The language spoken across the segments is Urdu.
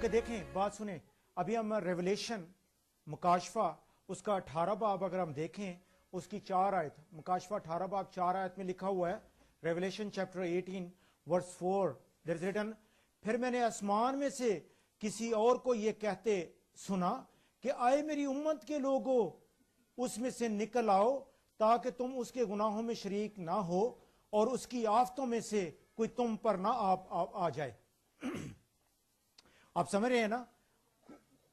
کہ دیکھیں بات سنیں, ابھی ہم ریولیشن مکاشفہ اس کا 18 باب اگر ہم دیکھیں اس کی 4 آیت, مکاشفہ 18 باب 4 آیت میں لکھا ہوا ہے, revelation chapter 18 verse 4 there is written, پھر میں نے آسمان میں سے کسی اور کو یہ کہتے سنا کہ آئے میری امت کے لوگوں اس میں سے نکل آؤ تاکہ تم اس کے گناہوں میں شریک نہ ہو اور اس کی آفتوں میں سے کوئی تم پر نہ آ جائے. آپ سمجھ رہے ہیں نا,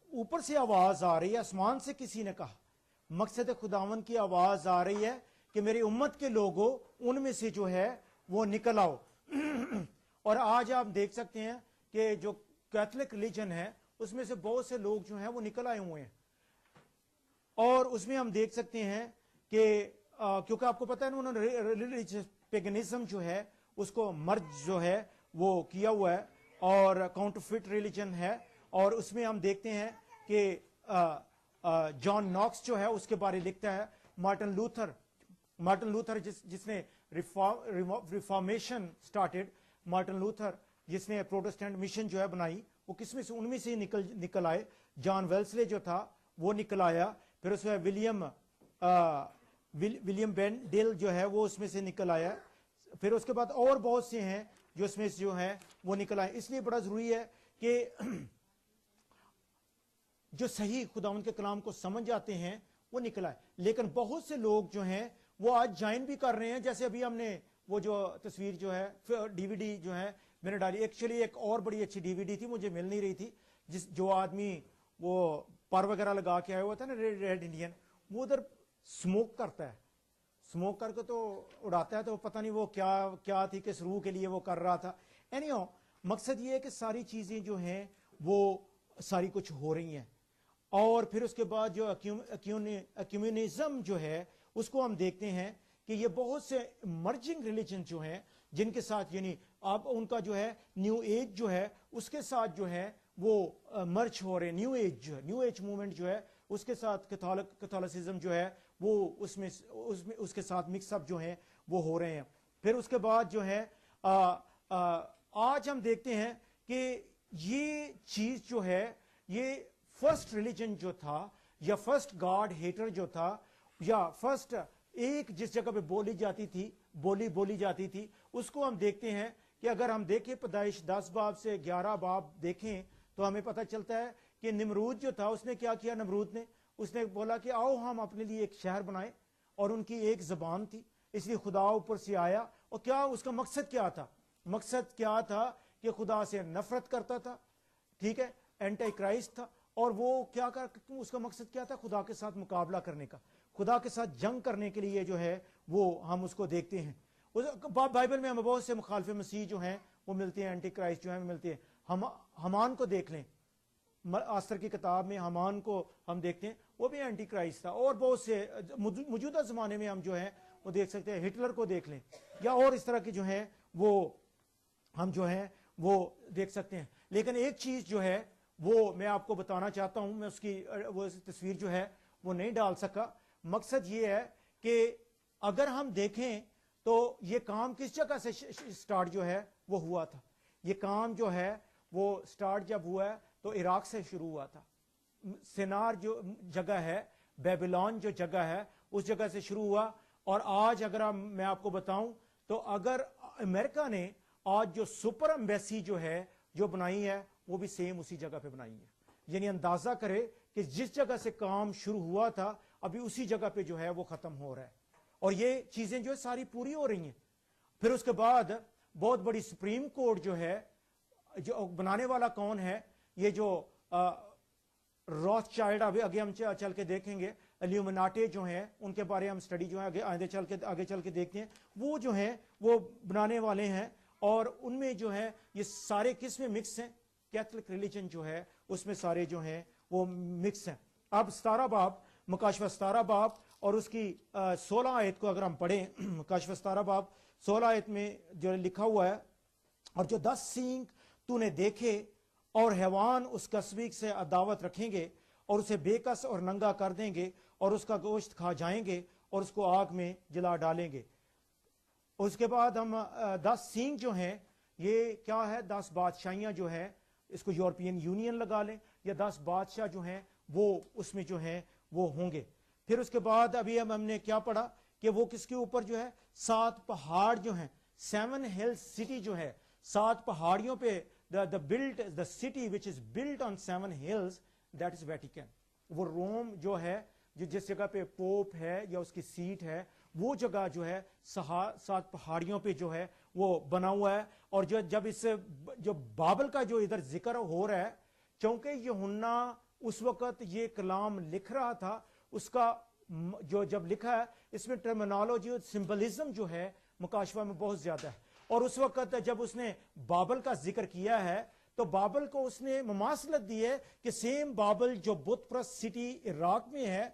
اوپر سے آواز آ رہی ہے, آسمان سے کسی نے کہا, مقصد خداون کی آواز آ رہی ہے کہ میری امت کے لوگوں ان میں سے جو ہے وہ نکل آؤ. اور آج آپ دیکھ سکتے ہیں کہ جو کیتھولک ریلیجن ہے اس میں سے بہت سے لوگ جو ہیں وہ نکل آئے ہوئے ہیں, اور اس میں ہم دیکھ سکتے ہیں کہ کیونکہ آپ کو پتہ ہے نا انہوں نے ریلیجیس پیگنزم جو ہے اس کو مرج جو ہے وہ کیا ہوا ہے اور کاؤنٹرفیٹ ریلیجن ہے, اور اس میں ہم دیکھتے ہیں کہ جان ناکس جو ہے اس کے بارے لکھتا ہے, مارٹن لوتھر جس نے ریفارمیشن سٹارٹڈ, مارٹن لوتھر جس نے پروٹسٹنٹ مشن جو ہے بنائی, وہ کس میں سے ان میں سے نکل آئے. جان ویلسلے جو تھا وہ نکل آیا, پھر اس میں ولیم بین ڈیل جو ہے وہ اس میں سے نکل آیا, پھر اس کے بعد اور بہت سے ہیں جو اس میں سے جو ہیں وہ نکل آئے. اس لیے بڑا ضروری ہے کہ جو صحیح خداوند کے کلام کو سمجھ جاتے ہیں وہ نکل آئے. لیکن بہت سے لوگ جو ہیں وہ آج جوائن بھی کر رہے ہیں, جیسے ابھی ہم نے وہ جو تصویر جو ہے ڈی وی ڈی جو ہے میں نے ڈالی, ایکچولی ایک اور بڑی اچھی ڈی وی ڈی تھی, مجھے مل نہیں رہی تھی, جو آدمی وہ پر وغیرہ لگا کے آیا ہوا تھا نا ریڈ انڈین, وہ ادھر سموک کرتا ہے, سموک کر کے تو اڑاتا ہے, تو پتہ نہیں وہ کیا تھی, کس روح کے لیے وہ کر رہا تھا. اینیو مقصد یہ ہے کہ ساری چیزیں جو ہیں وہ ساری کچھ ہو رہی ہیں. اور پھر اس کے بعد جو اکیومنزم جو ہے اس کو ہم دیکھتے ہیں کہ یہ بہت سے مرجنگ ریلیجن جو ہیں جن کے ساتھ, یعنی اب ان کا جو ہے نیو ایج جو ہے اس کے ساتھ جو ہے وہ مرچ ہو رہے ہیں. نیو ایج موومنٹ جو ہے اس کے ساتھ کیتھولسزم جو ہے وہ اس کے ساتھ مکس اپ جو ہیں وہ ہو رہے ہیں. پھر اس کے بعد جو ہے آج ہم دیکھتے ہیں کہ یہ چیز جو ہے یہ فرسٹ ریلیجن جو تھا یا فرسٹ گاڈ ہیٹر جو تھا یا فرسٹ ایک جس جگہ پہ بولی جاتی تھی اس کو ہم دیکھتے ہیں کہ اگر ہم دیکھیں پیدائش 10 باب سے 11 باب دیکھیں تو ہمیں پتہ چلتا ہے کہ نمرود جو تھا اس نے کیا کیا. نمرود نے اس نے بولا کہ آؤ ہم اپنے لیے ایک شہر بنائیں, اور ان کی ایک زبان تھی, اس لیے خدا اوپر سے آیا. اور کیا اس کا مقصد کیا تھا؟ مقصد کیا تھا کہ خدا سے نفرت کرتا تھا, ٹھیک ہے, اینٹی کرائسٹ تھا, اور وہ کیا اس کا مقصد کیا تھا؟ خدا کے ساتھ مقابلہ کرنے کا, خدا کے ساتھ جنگ کرنے کے لیے جو ہے وہ ہم اس کو دیکھتے ہیں. بائبل میں ہمیں بہت سے مخالف مسیح جو ہیں وہ ملتے ہیں, اینٹی کرائسٹ جو ہیں ملتے ہیں. حمان کو دیکھ لیں, آستر کی کتاب میں حمان کو ہم دیکھتے ہیں, وہ بھی اینٹی کرائسٹ تھا. اور بہت سے موجودہ زمانے میں ہم جو ہیں وہ دیکھ سکتے ہیں, ہٹلر کو دیکھ لیں, یا اور اس طرح کی جو ہیں وہ ہم جو ہیں وہ دیکھ سکتے ہیں. لیکن ایک چیز جو ہے وہ میں آپ کو بتانا چاہتا ہوں, میں اس کی وہ تصویر جو ہے وہ نہیں ڈال سکا. مقصد یہ ہے کہ اگر ہم دیکھیں تو یہ کام کس جگہ سے سٹارٹ جو ہے وہ ہوا تھا. یہ کام جو ہے وہ سٹارٹ جب ہوا ہے تو عراق سے شروع ہوا تھا. سینار جو جگہ ہے, بیبلون جو جگہ ہے, اس جگہ سے شروع ہوا. اور آج اگر میں آپ کو بتاؤں تو اگر امریکہ نے آج جو سپر ایمبیسی جو ہے جو بنائی ہے وہ بھی سیم اسی جگہ پہ بنائی ہے. یعنی اندازہ کرے کہ جس جگہ سے کام شروع ہوا تھا ابھی اسی جگہ پہ جو ہے وہ ختم ہو رہا ہے, اور یہ چیزیں جو ہے ساری پوری ہو رہی ہیں. پھر اس کے بعد بہت بڑی سپریم کورٹ جو ہے, جو بنانے والا کون ہے, یہ جو راث چائلڈ, آگے ہم چل کے دیکھیں گے, الیومناٹے جو ہیں ان کے بارے ہم سٹڈی جو ہے آگے چل کے دیکھتے ہیں, وہ جو ہیں وہ بنانے والے ہیں. اور ان میں جو ہے یہ سارے کس میں مکس ہیں, کیتھولک ریلیجن جو ہے اس میں سارے جو ہیں وہ مکس ہیں. اب 17 باب, مکاشفہ 17 باب اور اس کی 16 آیت کو اگر ہم پڑھیں, مکاشفہ 17 باب 16 آیت میں جو لکھا ہوا ہے, اور جو 10 سینگ تو نے دیکھے اور حیوان اس قصبی سے عداوت رکھیں گے اور اسے بے کس اور ننگا کر دیں گے اور اس کا گوشت کھا جائیں گے اور اس کو آگ میں جلا ڈالیں گے. اس کے بعد ہم 10 سینگ جو ہیں یہ کیا ہے, 10 بادشاہیاں جو ہیں اس کو یورپین یونین لگا لیں یا 10 بادشاہ جو ہیں وہ اس میں جو ہیں وہ ہوں گے. پھر اس کے بعد ابھی ہم نے کیا پڑھا کہ وہ کس کے اوپر جو ہے 7 پہاڑ جو ہیں 7 ہل سٹی جو ہے 7 پہاڑیوں پہ the city which is built on 7 hills that is Vatican. وہ روم جو ہے جو جس جگہ پہ پوپ ہے یا اس کی سیٹ ہے وہ جگہ جو ہے 7 پہاڑیوں پہ جو ہے وہ بنا ہوا ہے. اور جب اس جو بابل کا جو ادھر ذکر ہو رہا ہے چونکہ یوحنا اس وقت یہ کلام لکھ رہا تھا اس کا جو جب لکھا ہے اس میں ٹرمینالوجی اور سمبلزم جو ہے مکاشفہ میں بہت زیادہ ہے. اور اس وقت جب اس نے بابل کا ذکر کیا ہے تو بابل کو اس نے مماثلت دی ہے کہ سیم بابل جو بت پرست سٹی عراق میں ہے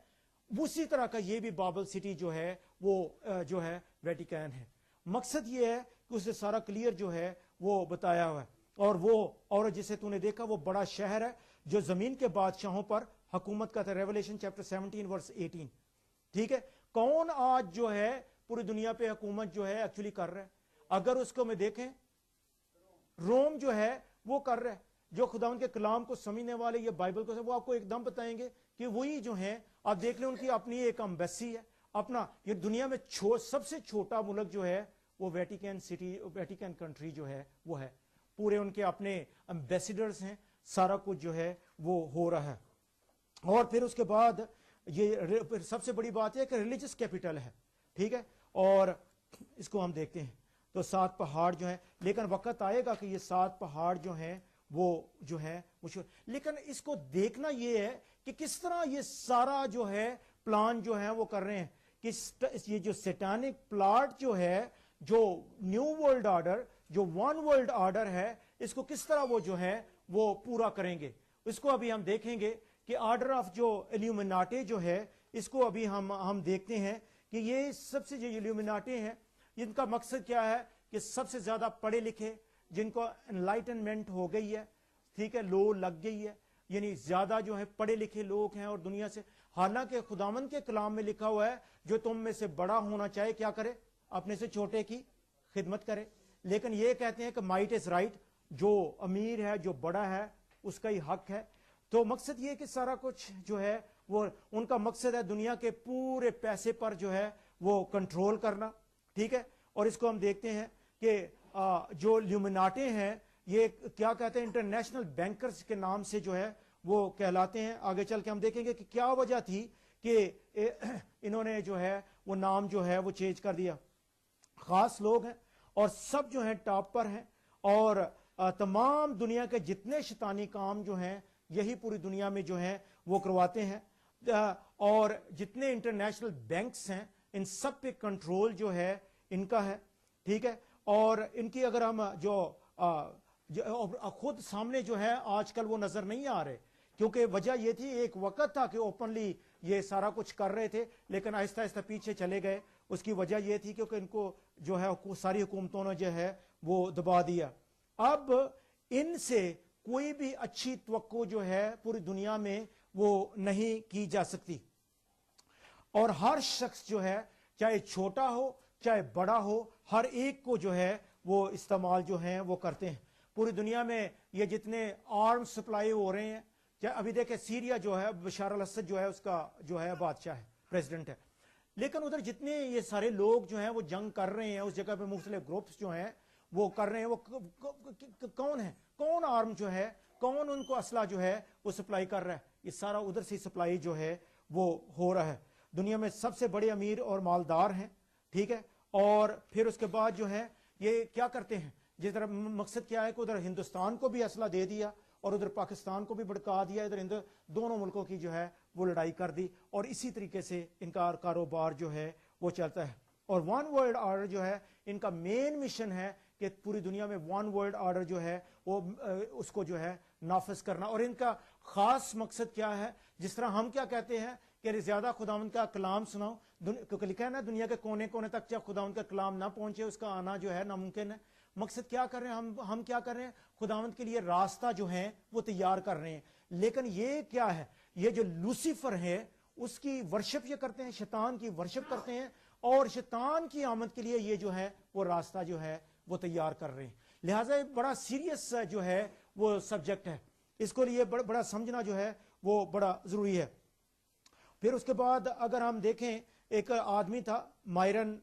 اسی طرح کا یہ بھی بابل سٹی جو ہے وہ جو ہے ویٹیکن ہے. مقصد یہ ہے کہ اسے سارا کلیئر جو ہے وہ بتایا ہوا ہے. اور جسے تو نے دیکھا وہ بڑا شہر ہے جو زمین کے بادشاہوں پر حکومت کا تھا. ریولیشن چیپٹر 17 ورس 18. ٹھیک ہے. کون آج جو ہے پوری دنیا پہ حکومت جو ہے ایکچولی کر رہا ہے؟ اگر اس کو میں دیکھیں روم جو ہے وہ کر رہا ہے. جو خداوند کے کلام کو سمجھنے والے یا بائبل کو وہ آپ کو ایک دم بتائیں گے کہ وہی جو ہیں آپ دیکھ لیں ان کی اپنی ایک امبیسی ہے. اپنا یہ دنیا میں سب سے چھوٹا ملک جو ہے وہ ویٹیکن سٹی ویٹیکن کنٹری جو ہے وہ ہے. پورے ان کے اپنے امبیسیڈرز ہیں. سارا کچھ جو ہے وہ ہو رہا ہے. اور پھر اس کے بعد یہ سب سے بڑی بات ہے کہ ریلیجس کیپٹل ہے. ٹھیک ہے. اور اس کو ہم دیکھتے ہیں تو 7 پہاڑ جو ہیں لیکن وقت آئے گا کہ یہ 7 پہاڑ جو ہیں وہ جو ہے لیکن اس کو دیکھنا یہ ہے کہ کس طرح یہ سارا جو ہے پلان جو ہے وہ کر رہے ہیں کہ یہ جو سیٹانک پلاٹ جو ہے جو نیو ورلڈ آرڈر جو ون ورلڈ آرڈر ہے اس کو کس طرح وہ جو ہے وہ پورا کریں گے. اس کو ابھی ہم دیکھیں گے کہ آرڈر آف جو ایلیومیناٹے جو ہے اس کو ابھی ہم دیکھتے ہیں کہ یہ سب سے جو ایلیومیناٹے ہیں ان کا مقصد کیا ہے کہ سب سے زیادہ پڑھے لکھے جن کو انلائٹنمنٹ ہو گئی ہے. ٹھیک ہے. لو لگ گئی ہے یعنی زیادہ جو ہے پڑھے لکھے لوگ ہیں اور دنیا سے. حالانکہ خداوند کے کلام میں لکھا ہوا ہے جو تم میں سے بڑا ہونا چاہے کیا کرے اپنے سے چھوٹے کی خدمت کرے. لیکن یہ کہتے ہیں کہ مائٹ از رائٹ. جو امیر ہے جو بڑا ہے اس کا ہی حق ہے. تو مقصد یہ کہ سارا کچھ جو ہے وہ ان کا مقصد ہے دنیا کے پورے پیسے پر جو ہے وہ کنٹرول کرنا. ٹھیک ہے. اور اس کو ہم دیکھتے ہیں کہ جو لیومیناٹے ہیں یہ کیا کہتے ہیں انٹرنیشنل بینکرز کے نام سے جو ہے وہ کہلاتے ہیں. آگے چل کے ہم دیکھیں گے کہ کیا وجہ تھی کہ انہوں نے جو ہے وہ نام جو ہے وہ چینج کر دیا. خاص لوگ ہیں اور سب جو ہیں ٹاپ پر ہیں اور تمام دنیا کے جتنے شیطانی کام جو ہیں یہی پوری دنیا میں جو ہیں وہ کرواتے ہیں. اور جتنے انٹرنیشنل بینکس ہیں ان سب پہ کنٹرول جو ہے ان کا ہے. ٹھیک ہے. اور ان کی اگر ہم جو خود سامنے جو ہے آج کل وہ نظر نہیں آ رہے کیونکہ وجہ یہ تھی ایک وقت تھا کہ اوپنلی یہ سارا کچھ کر رہے تھے لیکن آہستہ آہستہ پیچھے چلے گئے. اس کی وجہ یہ تھی کیونکہ ان کو جو ہے ساری حکومتوں نے جو ہے وہ دبا دیا. اب ان سے کوئی بھی اچھی توقع جو ہے پوری دنیا میں وہ نہیں کی جا سکتی. اور ہر شخص جو ہے چاہے چھوٹا ہو چاہے بڑا ہو ہر ایک کو جو ہے وہ استعمال جو ہیں وہ کرتے ہیں. پوری دنیا میں یہ جتنے آرم سپلائی ہو رہے ہیں ابھی دیکھیں سیریا جو ہے بشار الاسد جو ہے اس کا جو ہے بادشاہ ہے پریزیڈنٹ ہے لیکن ادھر جتنے یہ سارے لوگ جو ہیں وہ جنگ کر رہے ہیں اس جگہ پہ مختلف گروپس جو ہیں وہ کر رہے ہیں. وہ کون ہے کون آرم جو ہے کون ان کو اسلحہ جو ہے وہ سپلائی کر رہا ہے. یہ سارا ادھر سے سپلائی جو ہے وہ ہو رہا ہے. دنیا میں سب سے بڑے امیر اور مالدار ہیں. ٹھیک ہے. اور پھر اس کے بعد جو ہے یہ کیا کرتے ہیں جس طرح مقصد کیا ہے کہ ادھر ہندوستان کو بھی اسلحہ دے دیا اور ادھر پاکستان کو بھی بھڑکا دیا. ادھر دونوں ملکوں کی جو ہے وہ لڑائی کر دی اور اسی طریقے سے ان کا کاروبار جو ہے وہ چلتا ہے. اور ون ورلڈ آرڈر جو ہے ان کا مین مشن ہے کہ پوری دنیا میں ون ورلڈ آرڈر جو ہے وہ اس کو جو ہے نافذ کرنا. اور ان کا خاص مقصد کیا ہے جس طرح ہم کیا کہتے ہیں کہ زیادہ خداوند کا کلام سناؤ کیونکہ لکھا ہے نا دنیا کے کونے کونے تک جب خداوند کا کلام نہ پہنچے اس کا آنا جو ہے ناممکن ہے. مقصد کیا کر رہے ہیں ہم کیا کر رہے ہیں خداوند کے لیے راستہ جو ہے وہ تیار کر رہے ہیں. لیکن یہ کیا ہے یہ جو لوسیفر ہے اس کی ورشپ یہ کرتے ہیں شیطان کی ورشپ کرتے ہیں اور شیطان کی آمد کے لیے یہ جو ہے وہ راستہ جو ہے وہ تیار کر رہے ہیں. لہٰذا بڑا سیریس جو ہے وہ سبجیکٹ ہے. اس کو لیے بڑا سمجھنا جو ہے وہ بڑا ضروری ہے. پھر اس کے بعد اگر ہم دیکھیں ایک آدمی تھا مائرن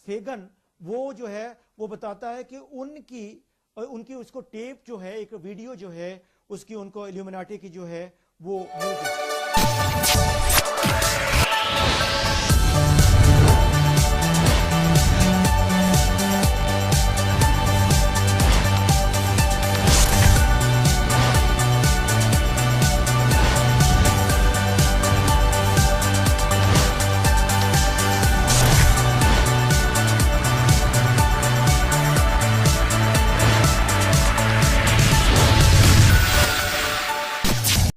فیگن, وہ جو ہے وہ بتاتا ہے کہ ان کی اس کو ٹیپ جو ہے, ایک ویڈیو جو ہے اس کی ان کو ایلومیناٹی کی جو ہے وہ مل گئی.